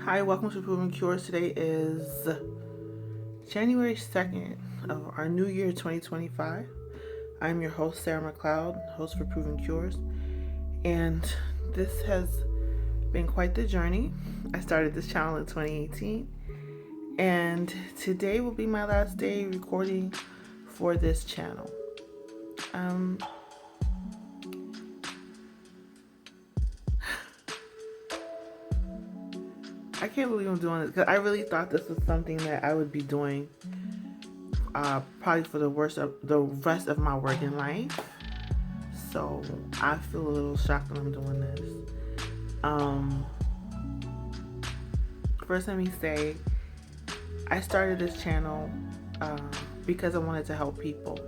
Hi, welcome to Proven Cures. Today is January 2nd of our new year 2025. I'm your host, Sarah McLeod, host for Proven Cures, and this has been quite the journey. I started this channel in 2018, and today will be my last day recording for this channel. I can't believe I'm doing this because I really thought this was something that I would be doing probably for the rest of my working life. So I feel a little shocked that I'm doing this. First, let me say I started this channel because I wanted to help people.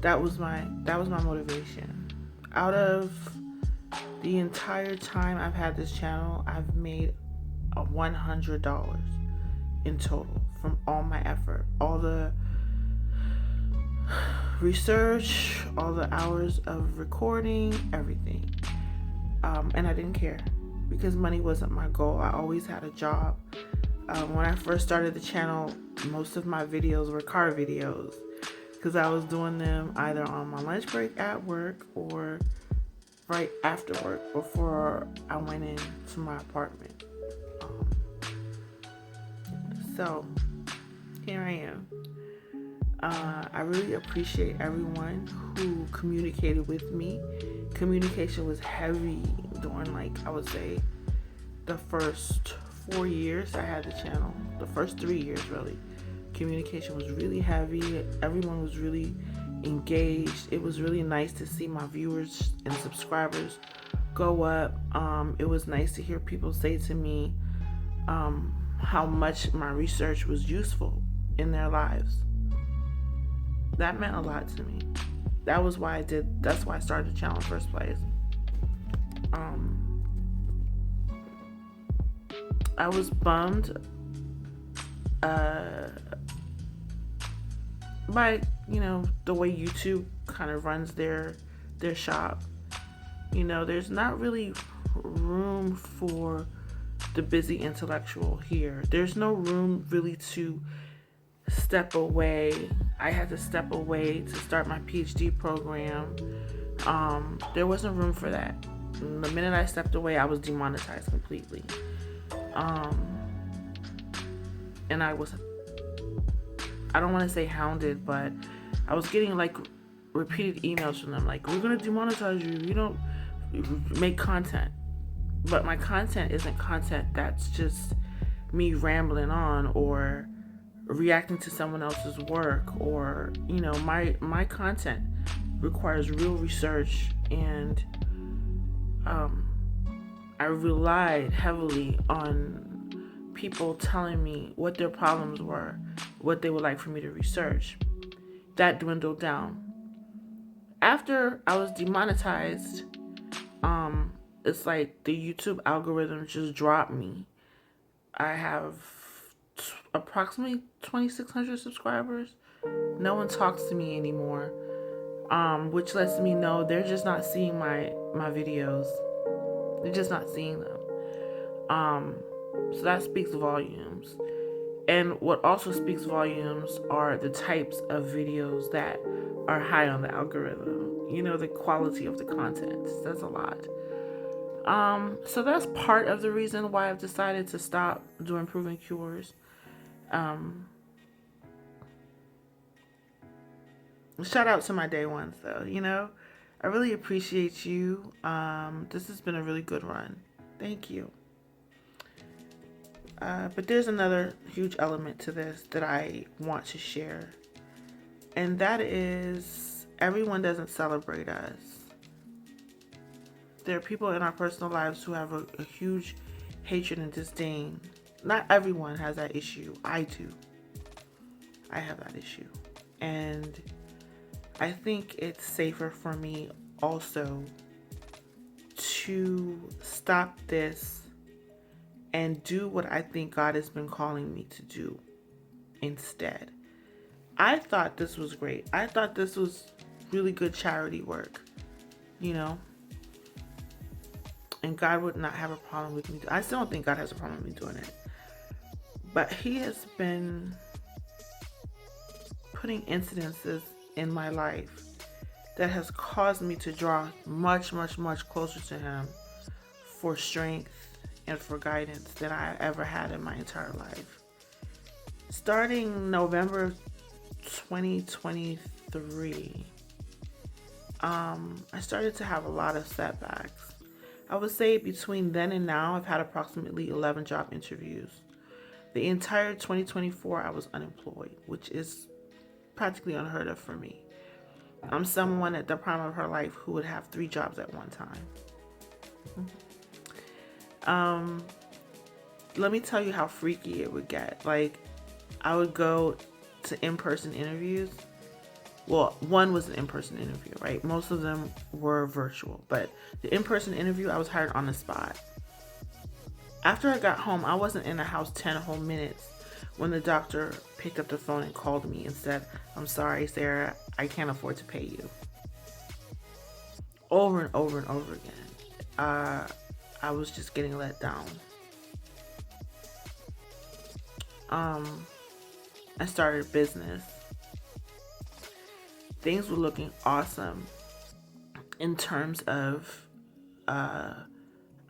That was my motivation. Out of the entire time I've had this channel, I've made $100 in total from all my effort, all the research, all the hours of recording, everything. And I didn't care because money wasn't my goal. I always had a job. When I first started the channel, most of my videos were car videos because I was doing them either on my lunch break at work or right after work before I went into my apartment. So here I am. I really appreciate everyone who communicated with me. Communication was heavy during, I would say, the first 4 years I had the channel. The first 3 years, really. Communication was really heavy. Everyone was really engaged. It was really nice to see my viewers and subscribers go up. It was nice to hear people say to me how much my research was useful in their lives. That meant a lot to me. That's why I started the channel in the first place. I was bummed by, the way YouTube kind of runs their shop. There's not really room for the busy intellectual here. There's no room really to step away. I had to step away to start my PhD program. There wasn't room for that. The minute I stepped away, I was demonetized completely. And I don't want to say hounded, but I was getting repeated emails from them we're going to demonetize you. You don't make content. But my content isn't content that's just me rambling on or reacting to someone else's work, or my content requires real research, and I relied heavily on people telling me what their problems were, what they would like for me to research. That dwindled down after I was demonetized. It's like the YouTube algorithm just dropped me. I have approximately 2,600 subscribers. No one talks to me anymore, which lets me know they're just not seeing my videos. They're just not seeing them. So that speaks volumes. And what also speaks volumes are the types of videos that are high on the algorithm. The quality of the content. That's a lot. So that's part of the reason why I've decided to stop doing Proven Cures. Shout out to my day ones, though. I really appreciate you. This has been a really good run. Thank you. But there's another huge element to this that I want to share, and that is everyone doesn't celebrate us. There are people in our personal lives who have a huge hatred and disdain. Not everyone has that issue. I do. I have that issue. And I think it's safer for me also to stop this and do what I think God has been calling me to do instead. I thought this was great. I thought this was really good charity work, And God would not have a problem with me. I still don't think God has a problem with me doing it. But He has been putting incidences in my life that has caused me to draw much, much, much closer to Him for strength and for guidance than I ever had in my entire life. Starting November 2023, I started to have a lot of setbacks. I would say between then and now, I've had approximately 11 job interviews. The entire 2024, I was unemployed, which is practically unheard of for me. I'm someone at the prime of her life who would have 3 jobs at one time. Let me tell you how freaky it would get. Like, I would go to in-person interviews. Well, one was an in-person interview, right? Most of them were virtual, but the in-person interview, I was hired on the spot. After I got home, I wasn't in the house 10 whole minutes when the doctor picked up the phone and called me and said, "I'm sorry, Sarah, I can't afford to pay you." Over and over and over again. I was just getting let down. I started a business. Things were looking awesome in terms of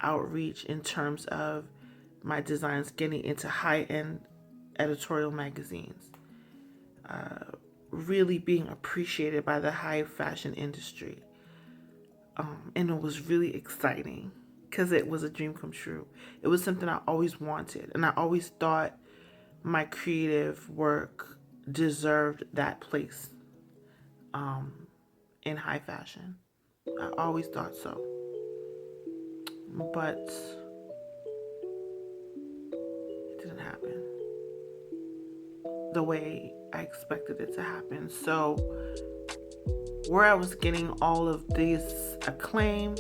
outreach, in terms of my designs getting into high-end editorial magazines, really being appreciated by the high fashion industry. And it was really exciting because it was a dream come true. It was something I always wanted, and I always thought my creative work deserved that place in high fashion. I always thought so. But it didn't happen the way I expected it to happen. So where I was getting all of this acclaim,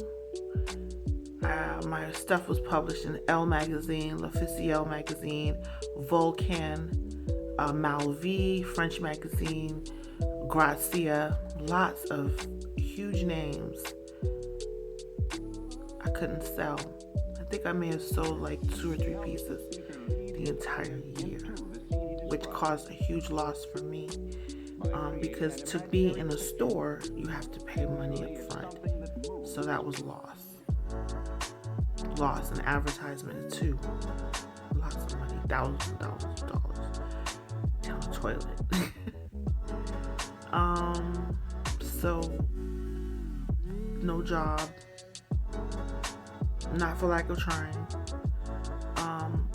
my stuff was published in Elle magazine, L'Officiel magazine, Vulcan, Malvi, French magazine, Grazia, lots of huge names. I couldn't sell. I think I may have sold like 2 or 3 pieces the entire year, which caused a huge loss for me. Because to be in a store, you have to pay money up front. So that was loss. Loss in advertisement too. Lots of money, thousands and thousands of dollars down the toilet. So no job, not for lack of trying.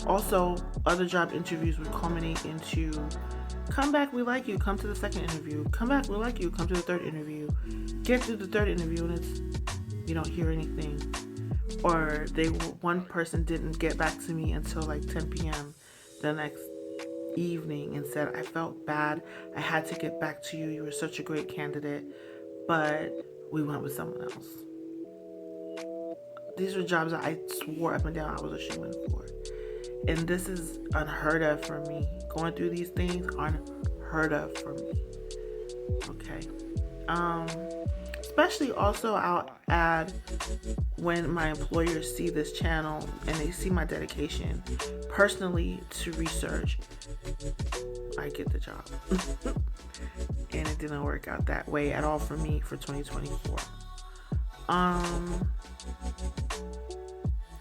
Also, other job interviews would culminate into, "Come back, we like you, come to the second interview. Come back, we like you, come to the third interview." Get through the third interview and you don't hear anything. Or one person didn't get back to me until like 10 p.m. the next evening and said, "I felt bad. I had to get back to you. You were such a great candidate, but we went with someone else." These were jobs that I swore up and down I was a shoo-in for. And this is unheard of for me. Going through these things, unheard of for me. Okay. Especially also, I'll add, when my employers see this channel and they see my dedication personally to research, I get the job. And it didn't work out that way at all for me for 2024.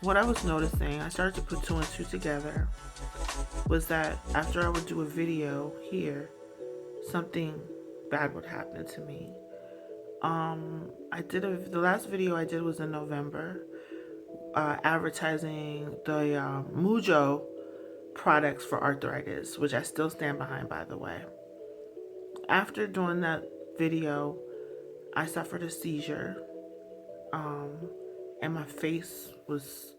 What I was noticing, I started to put 2 and 2 together, was that after I would do a video here, something bad would happen to me. The last video I did was in November, advertising the Mujo products for arthritis, which I still stand behind, by the way. After doing that video, I suffered a seizure, and my face was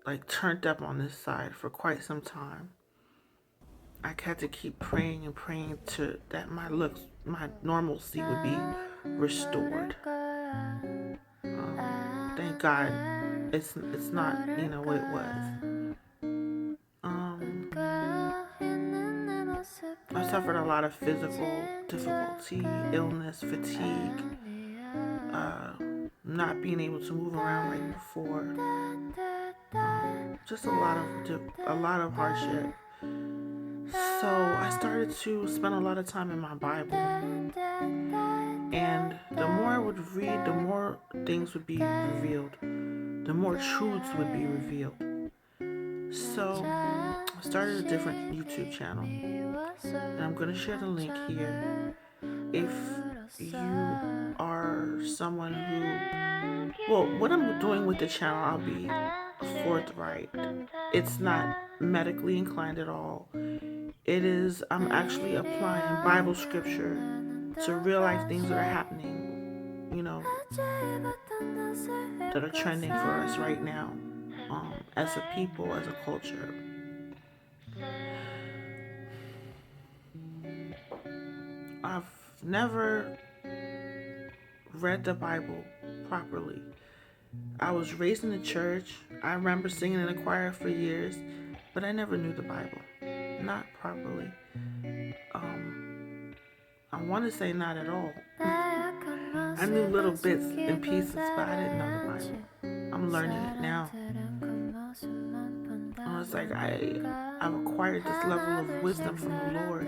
like turned up on this side for quite some time. I had to keep praying and praying that my normalcy would be restored. Thank God, it's not what it was. I suffered a lot of physical difficulty, illness, fatigue, not being able to move around like before. Just a lot of hardship. So I started to spend a lot of time in my Bible. And the more I would read, the more things would be revealed. The more truths would be revealed. So I started a different YouTube channel. And I'm going to share the link here. If you are someone who, well, what I'm doing with the channel, I'll be forthright. It's not medically inclined at all. It is, I'm actually applying Bible scripture to real life things that are happening, that are trending for us right now, as a people, as a culture. I've never read the Bible properly. I was raised in the church. I remember singing in the choir for years, but I never knew the Bible, not properly. I want to say not at all. I knew little bits and pieces, but I didn't know the Bible. I'm learning it now. And it's like I've acquired this level of wisdom from the Lord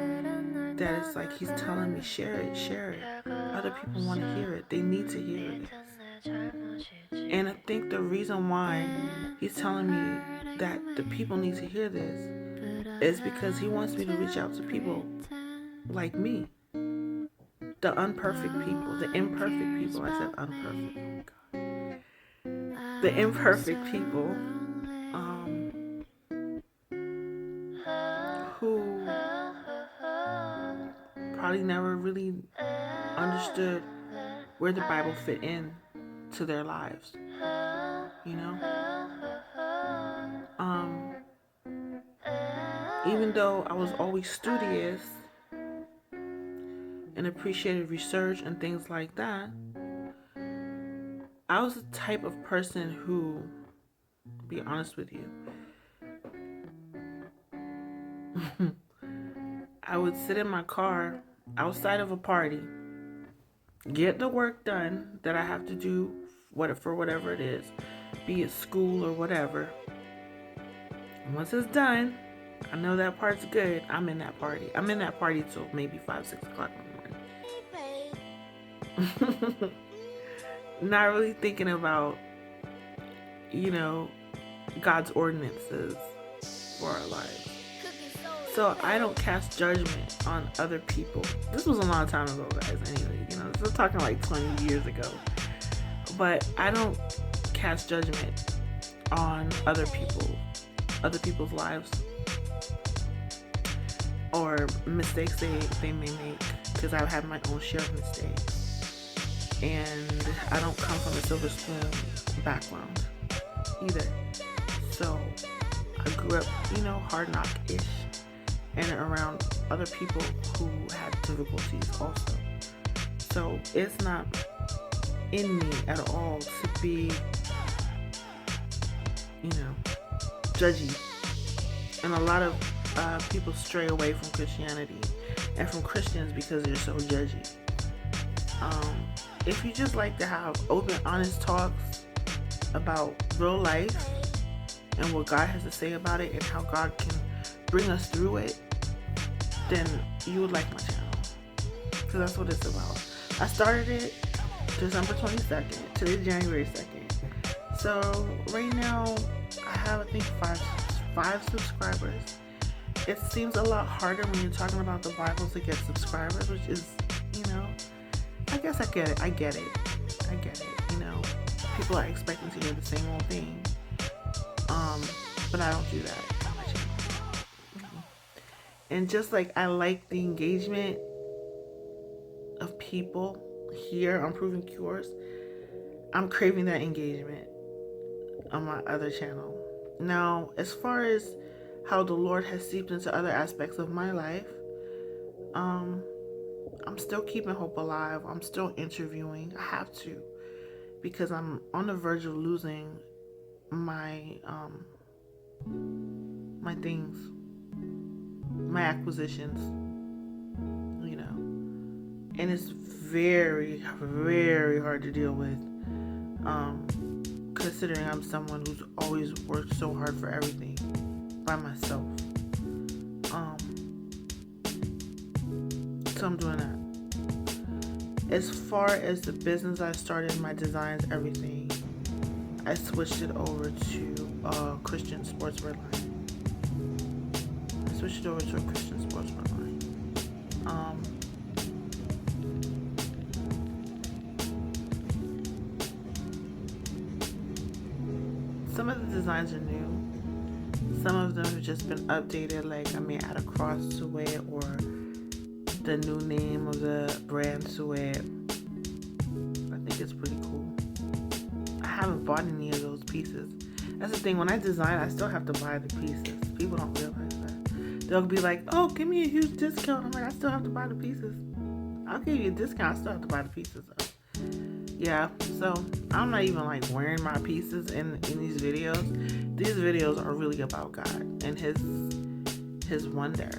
that it's like He's telling me, share it. Other people want to hear it. They need to hear it. And I think the reason why He's telling me that the people need to hear this is because He wants me to reach out to people like me. The unperfect people, the imperfect people. I said unperfect. Oh God. The imperfect people who probably never really understood where the Bible fit in to their lives. Even though I was always studious and appreciated research and things like that, I was the type of person who, to be honest with you, I would sit in my car outside of a party, get the work done that I have to do for whatever it is, be it school or whatever. And once it's done, I know that part's good, I'm in that party. I'm in that party till maybe 5, 6 o'clock in the morning. Not really thinking about, God's ordinances for our lives. So I don't cast judgment on other people. This was a long time ago, guys, anyway. We're talking like 20 years ago. But I don't cast judgment on other people's lives or mistakes they may make, because I've had my own share of mistakes. And I don't come from a silver spoon background either. So I grew up, hard knock-ish, and around other people who had difficulties also. So it's not in me at all to be, judgy. And a lot of people stray away from Christianity and from Christians because they're so judgy. If you just like to have open, honest talks about real life and what God has to say about it and how God can bring us through it, then you would like my channel, because that's what it's about. I started it December 22nd. Today's January 2nd. So right now I have, I think, five subscribers. It seems a lot harder when you're talking about the Bible to get subscribers, which is, I guess I get it. People are expecting to hear the same old thing. But I don't do that on my channel. And just like I like the engagement of people here on Proven Cures, I'm craving that engagement on my other channel. Now, as far as how the Lord has seeped into other aspects of my life, I'm still keeping hope alive. I'm still interviewing. I have to, because I'm on the verge of losing my my things, my acquisitions, and it's very, very hard to deal with Considering I'm someone who's always worked so hard for everything by myself. So I'm doing that. As far as the business I started, my designs, everything, I switched it over to Christian sportswear line. I switched it over to a Christian sportswear line. Some of the designs are new. Some of them have just been updated, like I may add a cross to it or the new name of the brand to it. I think it's pretty cool. I haven't bought any of those pieces. That's the thing, when I design, I still have to buy the pieces. People don't realize that. They'll be like, oh, give me a huge discount. I'm like, I still have to buy the pieces. I'll give you a discount, I still have to buy the pieces though. Yeah, so I'm not even like wearing my pieces in these videos. These videos are really about God and his wonder.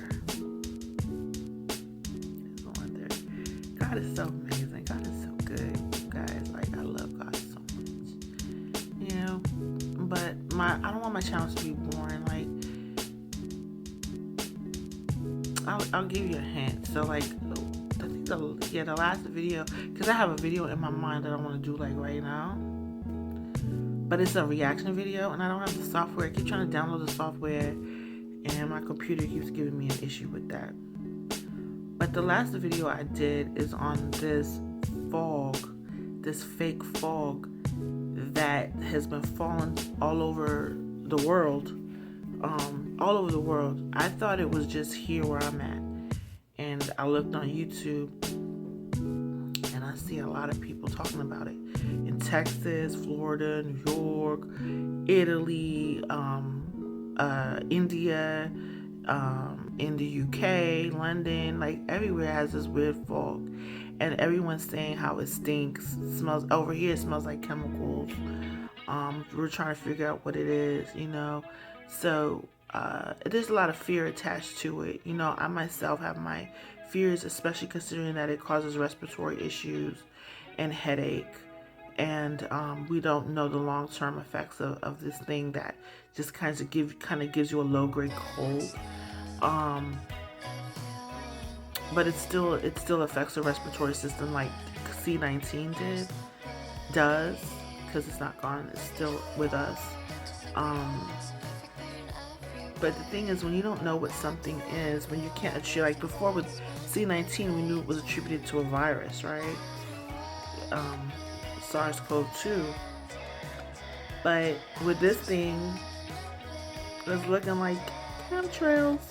God is so amazing. God is so good, guys. Like, I love God so much. You know, but I don't want my channel to be boring. Like, I'll give you a hint. So, like, I think the last video, because I have a video in my mind that I want to do like right now, but it's a reaction video, and I don't have the software. I keep trying to download the software, and my computer keeps giving me an issue with that. But the last video I did is on this fake fog that has been falling all over the world. I thought it was just here where I'm at. And I looked on YouTube and I see a lot of people talking about it. In Texas, Florida, New York, Italy, India, in the UK, London, like everywhere has this weird fog, and everyone's saying how it stinks. Smells over here, it smells like chemicals. We're trying to figure out what it is, you know. So there's a lot of fear attached to it. You know, I myself have my fears, especially considering that it causes respiratory issues and headache. And we don't know the long-term effects of this thing that just kind of gives you a low-grade cold. But it still affects the respiratory system like C-19 does, because it's not gone. It's still with us. But the thing is, when you don't know what something is, when you can't attribute, like before with C-19, we knew it was attributed to a virus, right? SARS-CoV-2. But with this thing, it's looking like chemtrails.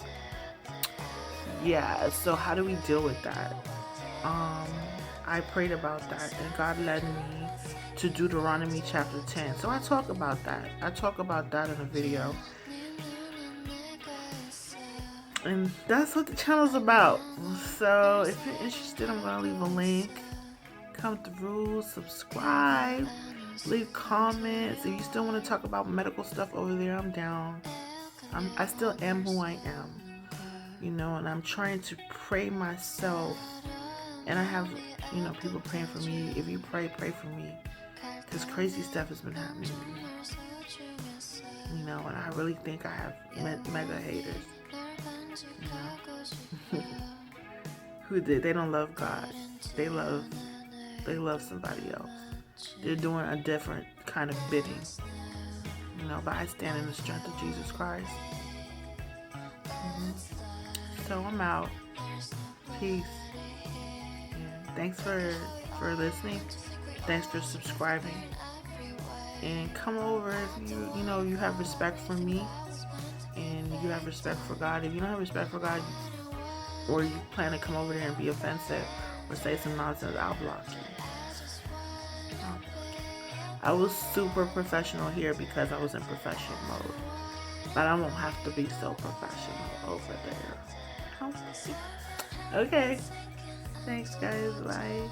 Yeah, so how do we deal with that? I prayed about that, and God led me to Deuteronomy chapter 10. So I talk about that. In a video. And that's what the channel's about. So if you're interested, I'm going to leave a link. Come through, subscribe, leave comments. If you still want to talk about medical stuff over there, I'm down. I still am who I am. You know, and I'm trying to pray myself. And I have, you know, people praying for me. If you pray for me. Because crazy stuff has been happening to me. You know, and I really think I have mega haters. You know? They don't love God. They love somebody else. They're doing a different kind of bidding. You know, but I stand in the strength of Jesus Christ. So I'm out. Peace. Yeah. Thanks for listening. Thanks for subscribing. And come over if you have respect for me and you have respect for God. If you don't have respect for God, or you plan to come over there and be offensive or say some nonsense, I'll block you. I was super professional here because I was in professional mode. But I won't have to be so professional over there. Okay. Thanks, guys. Bye.